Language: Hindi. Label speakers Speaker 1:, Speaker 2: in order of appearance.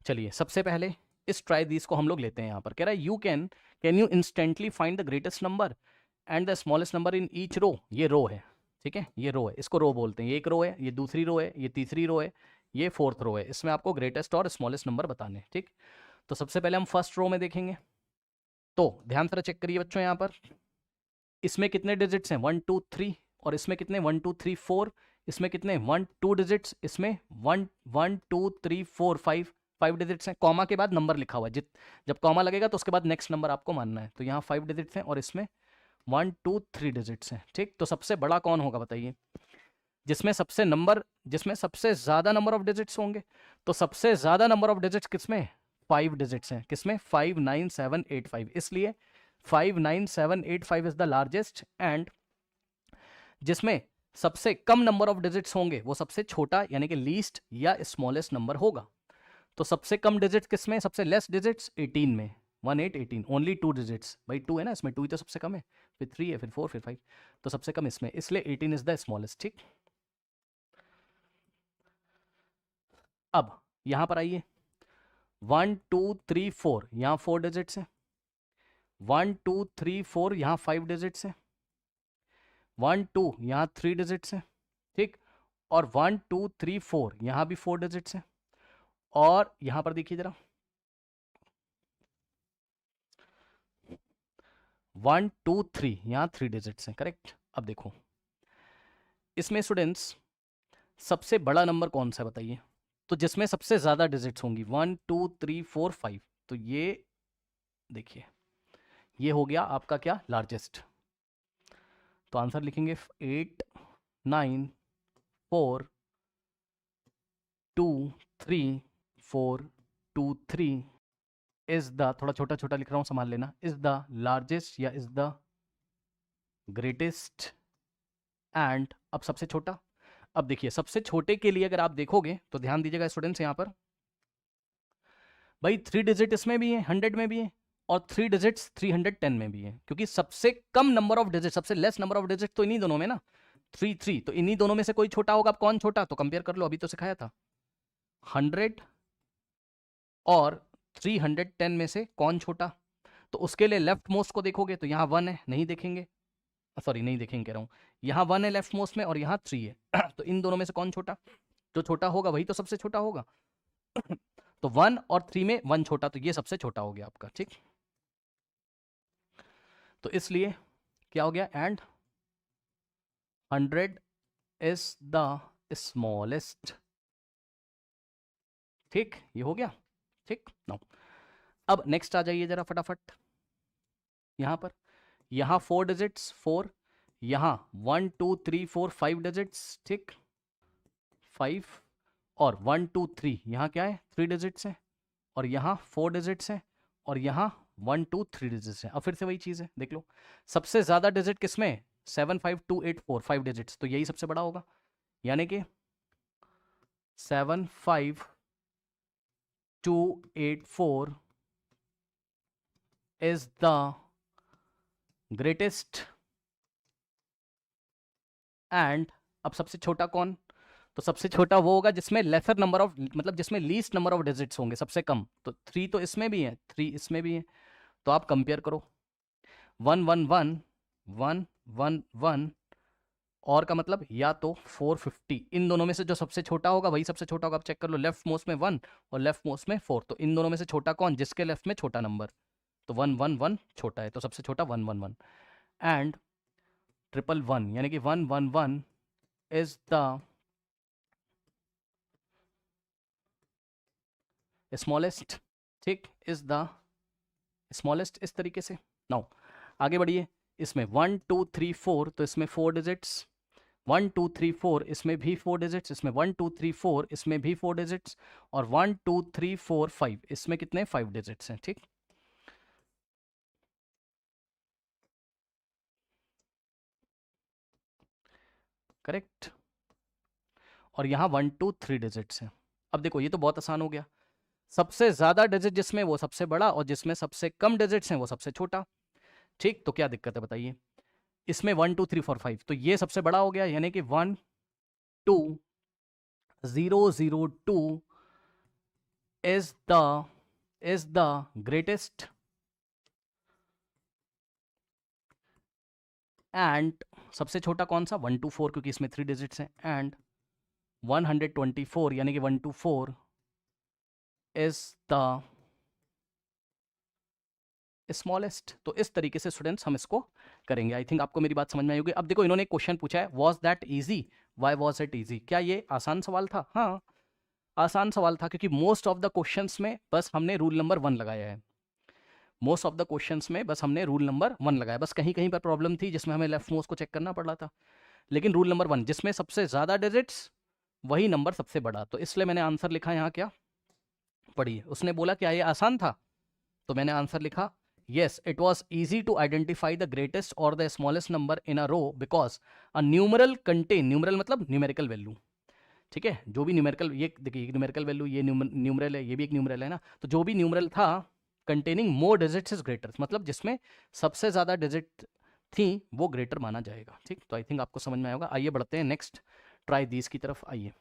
Speaker 1: चलिए सबसे पहले इस ट्राई दिस को हम लोग लेते हैं। यहाँ पर कह रहा है you can you instantly find the greatest number and the smallest number in each row. ये रो है, ठीक है, ये रो है, इसको रो बोलते हैं। ये एक रो है, ये दूसरी रो है, ये तीसरी रो है, ये फोर्थ रो है। इसमें आपको ग्रेटेस्ट और स्मॉलेस्ट नंबर बताने हैं, ठीक। तो सबसे पहले हम फर्स्ट रो में देखेंगे। तो ध्यान से चेक करिए बच्चों, यहाँ पर इसमें कितने डिजिट्स हैं 1 2 3, और इसमें कितने 1 2 3 4, इसमें कितने 1 2 डिजिट्स, इसमें 1 1 2 3 4 5 डिजिट्स हैं। कॉमा के बाद नंबर लिखा हुआ है, जब कॉमा लगेगा तो उसके बाद नेक्स्ट नंबर आपको मानना है। तो यहाँ 5 डिजिट्स हैं और इसमें 1 2 3 डिजिट्स हैं, ठीक। तो सबसे बड़ा कौन होगा बताइए, जिसमें सबसे ज्यादा नंबर ऑफ डिजिट्स होंगे। तो सबसे ज्यादा नंबर ऑफ डिजिट्स किसमें 5 डिजिट्स हैं, किसमें 5 9 7 8 5, इसलिए 5 9 7 8 5 इज द लार्जेस्ट। एंड जिसमें सबसे कम नंबर ऑफ डिजिट्स होंगे वो सबसे छोटा यानी कि लीस्ट या स्मॉलेस्ट नंबर होगा। तो सबसे कम डिजिट किसमें, सबसे लेस डिजिट्स 18 में, 1 8 18, ओनली 2 डिजिट्स, भाई 2 है ना, इसमें 2 ही तो सबसे कम है, फिर 3 है, फिर 4, फिर 5, तो सबसे कम इसमें, इसलिए 18 इज द स्मॉलेस्ट, ठीक। अब यहां पर आइए 1 2 3 4, यहां 4 डिजिट्स है। 1 2 3 4, यहां 5 डिजिट्स है। 1 2 यहां 3 डिजिट्स है, ठीक। और 1 2 3 4 यहां भी 4 डिजिट्स है। और यहां पर देखिए जरा 1 2 3, यहां 3 डिजिट्स है, करेक्ट। अब देखो इसमें स्टूडेंट्स सबसे बड़ा नंबर कौन सा है बताइए। तो जिसमें सबसे ज्यादा डिजिट्स होंगी 1 2 3 4 5, तो ये देखिए ये हो गया आपका क्या, लार्जेस्ट। तो आंसर लिखेंगे 8 9 4 2 3 4 2 3 इज द, थोड़ा छोटा छोटा लिख रहा हूं संभाल लेना, इज द लार्जेस्ट या इज द ग्रेटेस्ट। एंड अब सबसे छोटा, अब देखिए सबसे छोटे के लिए अगर आप देखोगे तो ध्यान दीजिएगा स्टूडेंट्स, यहां पर भाई 3 डिजिट इसमें भी है, 100 में भी है, और 3 डिजिट्स 310 में भी है, क्योंकि सबसे कम नंबर ऑफ डिजिट, सबसे लेस नंबर ऑफ डिजिट तो इन्हीं दोनों में ना, 3 3, तो इन्हीं दोनों में से कोई छोटा होगा। अब कौन छोटा, तो कंपेयर कर लो, अभी तो सिखाया था 100 और 310 में से कौन छोटा। तो उसके लिए लेफ्ट मोस्ट को देखोगे तो यहाँ 1 है, नहीं देखेंगे, सॉरी नहीं देखेंगे कह रहा हूँ, यहाँ 1 है लेफ्ट मोस्ट में और यहाँ 3 है। तो इन दोनों में से कौन छोटा, जो छोटा होगा वही तो सबसे छोटा होगा। तो 1 और 3 में 1 छोटा, तो ये सबसे छोटा हो गया आपका, ठीक। तो इसलिए क्या हो गया, एंड 100 इज द स्मॉलेस्ट, ठीक, ये हो गया, ठीक। नाउ अब नेक्स्ट आ जाइए जरा फटाफट, यहां पर यहां 4 डिजिट्स 4, यहां 1 2 3 4 5 डिजिट्स, ठीक, 5, और 1 2 3 यहां क्या है 3 डिजिट्स है, और यहां 4 डिजिट्स है, और यहां 1 2 3 डिजिट्स है। अब फिर से वही चीज है, देख लो सबसे ज्यादा डिजिट किसमें 7 5 2 8 4, 5 डिजिट्स, तो यही सबसे बड़ा होगा, यानी कि 7 5 2 8 4 इज द ग्रेटेस्ट। एंड अब सबसे छोटा कौन, तो सबसे छोटा वो होगा जिसमें लेसर नंबर ऑफ, मतलब जिसमें लीस्ट नंबर ऑफ डिजिट्स होंगे, सबसे कम। तो 3 तो इसमें भी है, 3 इसमें भी है, तो आप कंपेयर करो 1 1 1 1 1 1, और का मतलब या तो 450, इन दोनों में से जो सबसे छोटा होगा वही सबसे छोटा होगा। आप चेक कर लो, लेफ्ट मोस्ट में 1 और लेफ्ट मोस्ट में 4, तो इन दोनों में से छोटा कौन, जिसके लेफ्ट में छोटा नंबर, तो 1 1 1 छोटा है, तो सबसे छोटा 1 1 1। एंड 1 1 1 यानी कि 1 1 1 इज द स्मॉलेस्ट, ठीक, इज द स्मॉलेस्ट, इस तरीके से। नाउ आगे बढ़िए, इसमें 1 2 3 4, तो इसमें 4 डिजिट्स, 1 2 3 4 इसमें भी 4 डिजिट्स, इसमें 1 2 3 4 इसमें भी 4 डिजिट्स, और 1 2 3 4 5 इसमें कितने 5 डिजिट्स हैं, ठीक। करेक्ट, और यहाँ 1 2 3 डिजिट्स हैं। अब देखो ये तो बहुत आसान हो गया, सबसे ज्यादा डिजिट जिसमें वो सबसे बड़ा, और जिसमें सबसे कम डिजिट्स हैं वो सबसे छोटा, ठीक। तो क्या दिक्कत है बताइए, इसमें 1 2 3 4 5, तो ये सबसे बड़ा हो गया, यानी कि 1 2 0 0 2 is the greatest एंड सबसे छोटा कौन सा 1 to 4 क्योंकि इसमें 3 डिजिट्स हैं एंड 124 यानी कि 124 इज द स्मॉलेस्ट। तो इस तरीके से स्टूडेंट्स हम इसको करेंगे। आई थिंक आपको मेरी बात समझ में आई होगी। अब देखो इन्होंने क्वेश्चन पूछा है was that easy, why was it easy, क्या ये आसान सवाल था? हाँ आसान सवाल था क्योंकि मोस्ट ऑफ द क्वेश्चंस में बस हमने रूल नंबर 1 लगाया है। मोस्ट ऑफ द क्वेश्चंस में बस हमने रूल नंबर 1 लगाया, बस कहीं कहीं पर प्रॉब्लम थी जिसमें हमें लेफ्ट मोस्ट को चेक करना पड़ रहा था, लेकिन रूल नंबर 1 जिसमें सबसे ज़्यादा डिजिट्स वही नंबर सबसे बड़ा, तो इसलिए मैंने आंसर लिखा यहाँ क्या, पढ़िए। उसने बोला क्या ये आसान था, तो मैंने आंसर लिखा yes it was easy to identify the greatest or the smallest number in a row because a numeral contain, numeral मतलब न्यूमेरिकल वैल्यू, ठीक है, जो भी न्यूमेरिकल, ये देखिए न्यूमेरिकल वैल्यू, ये न्यूमरल है, ये भी एक न्यूमरल है ना, तो जो भी न्यूमरल था containing more digits is greater, मतलब जिसमें सबसे ज़्यादा डिजिट थी वो ग्रेटर माना जाएगा। ठीक, तो आई थिंक आपको समझ में आएगा। आइए बढ़ते हैं नेक्स्ट ट्राई दीज की तरफ, आइए।